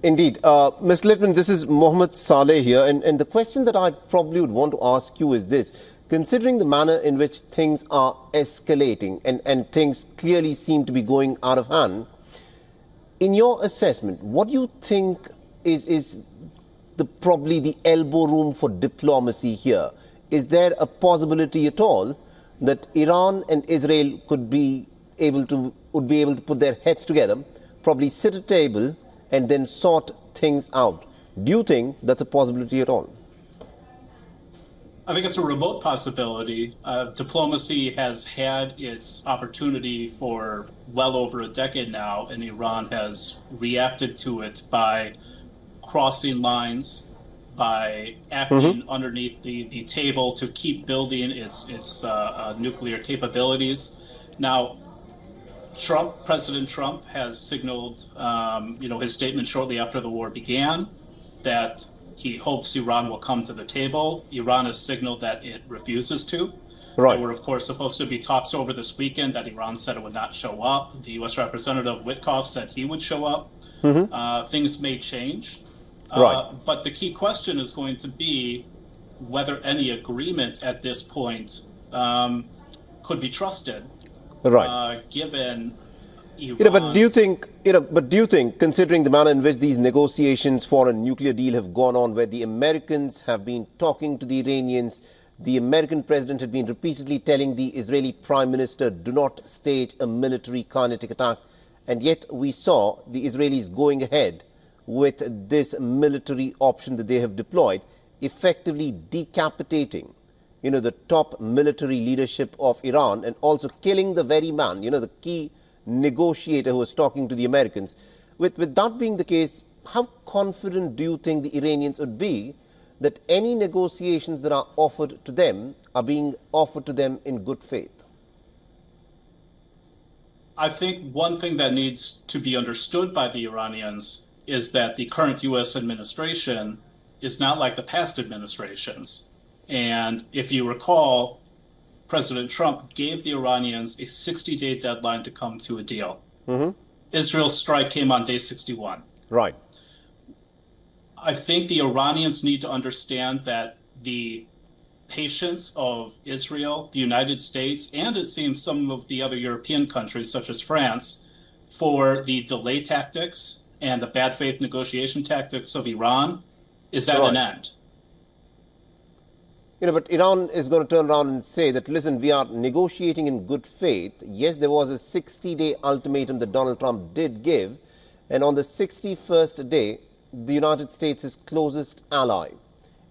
Indeed. Mr. Littman, this is Mohammed Saleh here, and the question that I probably would want to ask you is this. Considering the manner in which things are escalating and things clearly seem to be going out of hand, in your assessment, what do you think is probably the elbow room for diplomacy here? Is there a possibility at all that Iran and Israel would be able to put their heads together, probably sit at a table and then sort things out? Do you think that's a possibility at all? I think it's a remote possibility. Diplomacy has had its opportunity for well over a decade now, and Iran has reacted to it by crossing lines, by acting underneath the table to keep building its nuclear capabilities. Now, President Trump has signaled, his statement shortly after the war began that he hopes Iran will come to the table. Iran has signaled that it refuses to. Right. There were, of course, supposed to be talks over this weekend that Iran said it would not show up. The U.S. Representative Witkoff said he would show up. Things may change. Right. But the key question is going to be whether any agreement at this point could be trusted. Right. Given But do you think, considering the manner in which these negotiations for a nuclear deal have gone on, where the Americans have been talking to the Iranians, the American president had been repeatedly telling the Israeli prime minister, do not stage a military kinetic attack, and yet we saw the Israelis going ahead with this military option that they have deployed, effectively decapitating the top military leadership of Iran and also killing the very man, the key negotiator who was talking to the Americans. With that being the case, how confident do you think the Iranians would be that any negotiations that are offered to them are being offered to them in good faith? I think one thing that needs to be understood by the Iranians is that the current U.S. administration is not like the past administrations. And if you recall, President Trump gave the Iranians a 60-day deadline to come to a deal. Israel's strike came on day 61. Right. I think the Iranians need to understand that the patience of Israel, the United States, and it seems some of the other European countries, such as France, for the delay tactics and the bad faith negotiation tactics of Iran is at an end. But Iran is going to turn around and say that, listen, we are negotiating in good faith. Yes, there was a 60-day ultimatum that Donald Trump did give. And on the 61st day, the United States' closest ally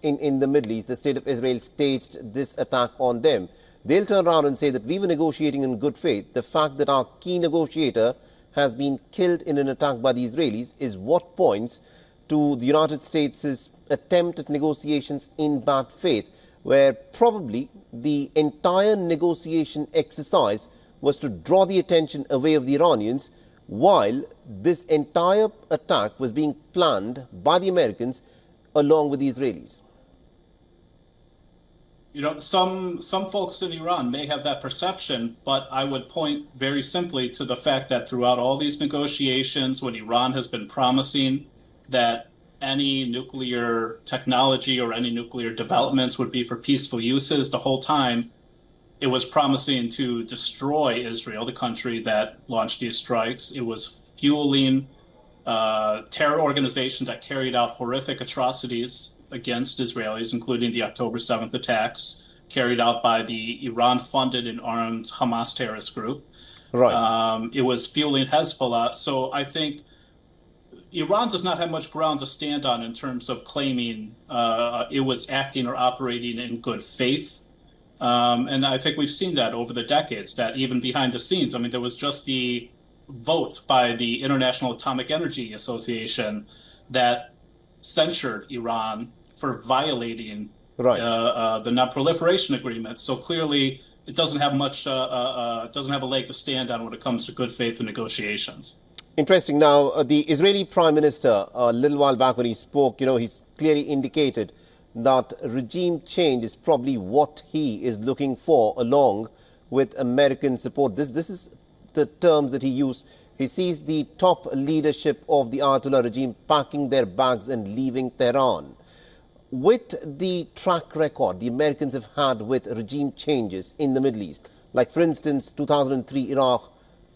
in the Middle East, the state of Israel, staged this attack on them. They'll turn around and say that we were negotiating in good faith. The fact that our key negotiator has been killed in an attack by the Israelis is what points to the United States' attempt at negotiations in bad faith, where probably the entire negotiation exercise was to draw the attention away of the Iranians, while this entire attack was being planned by the Americans along with the Israelis. Some folks in Iran may have that perception, but I would point very simply to the fact that throughout all these negotiations, when Iran has been promising that any nuclear technology or any nuclear developments would be for peaceful uses, the whole time it was promising to destroy Israel, the country that launched these strikes. It was fueling terror organizations that carried out horrific atrocities against Israelis, including the October 7th attacks carried out by the Iran-funded and armed Hamas terrorist group. Right. It was fueling Hezbollah. So I think Iran does not have much ground to stand on in terms of claiming it was acting or operating in good faith. And I think we've seen that over the decades, that even behind the scenes, there was just the vote by the International Atomic Energy Association that censured Iran for violating the non-proliferation agreement. So clearly it doesn't have much, doesn't have a leg to stand on when it comes to good faith and negotiations. Interesting. Now, the Israeli Prime Minister, a little while back when he spoke, he's clearly indicated that regime change is probably what he is looking for, along with American support. This is the terms that he used. He sees the top leadership of the Ayatollah regime packing their bags and leaving Tehran. With the track record the Americans have had with regime changes in the Middle East, like for instance 2003 Iraq,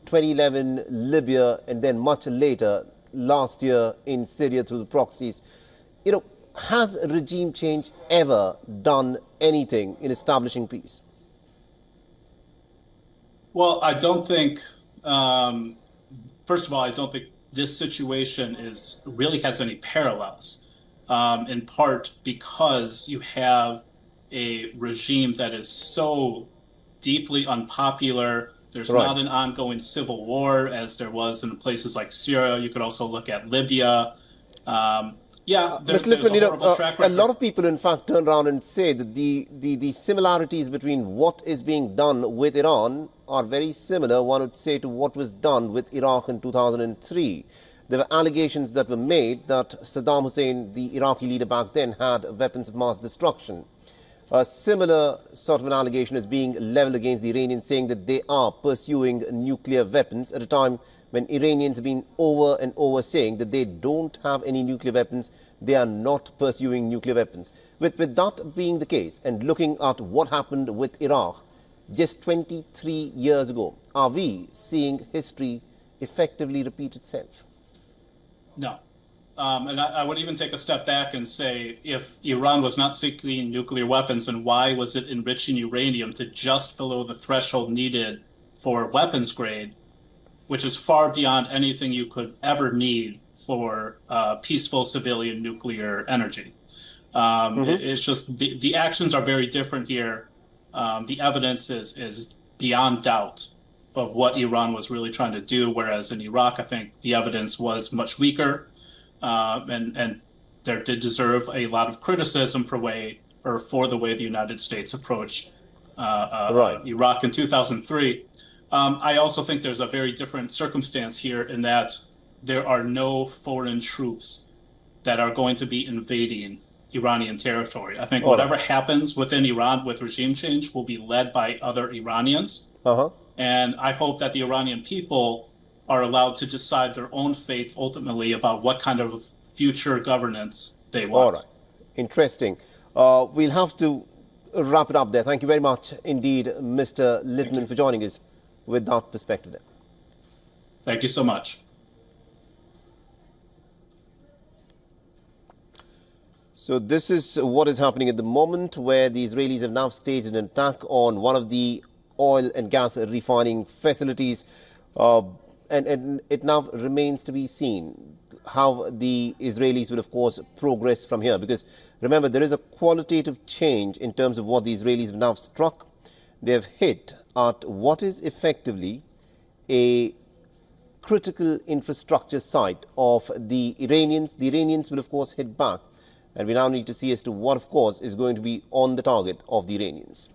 2011 Libya, and then much later last year in Syria through the proxies, has regime change ever done anything in establishing peace? Well, I don't think, first of all, I don't think this situation really has any parallels, in part because you have a regime that is so deeply unpopular. There's not an ongoing civil war as there was in places like Syria. You could also look at Libya. There's a horrible track record. A lot of people, in fact, turn around and say that the similarities between what is being done with Iran are very similar, one would say, to what was done with Iraq in 2003. There were allegations that were made that Saddam Hussein, the Iraqi leader back then, had weapons of mass destruction. A similar sort of an allegation is being leveled against the Iranians, saying that they are pursuing nuclear weapons at a time when Iranians have been over and over saying that they don't have any nuclear weapons, they are not pursuing nuclear weapons. With that being the case, and looking at what happened with Iraq just 23 years ago, are we seeing history effectively repeat itself? No. And I would even take a step back and say, if Iran was not seeking nuclear weapons, then why was it enriching uranium to just below the threshold needed for weapons grade, which is far beyond anything you could ever need for peaceful civilian nuclear energy? It's just the actions are very different here. The evidence is beyond doubt of what Iran was really trying to do, whereas in Iraq, I think the evidence was much weaker. And there did deserve a lot of criticism for the way the United States approached Iraq in 2003. I also think there's a very different circumstance here in that there are no foreign troops that are going to be invading Iranian territory. I think whatever happens within Iran with regime change will be led by other Iranians. And I hope that the Iranian people are allowed to decide their own fate ultimately about what kind of future governance they want. All right. Interesting. We'll have to wrap it up there. Thank you very much indeed, Mr. Littman, for joining us with that perspective there. Thank you so much. So this is what is happening at the moment, where the Israelis have now staged an attack on one of the oil and gas refining facilities. And it now remains to be seen how the Israelis will, of course, progress from here. Because remember, there is a qualitative change in terms of what the Israelis have now struck. They have hit at what is effectively a critical infrastructure site of the Iranians. The Iranians will, of course, hit back. And we now need to see as to what, of course, is going to be on the target of the Iranians.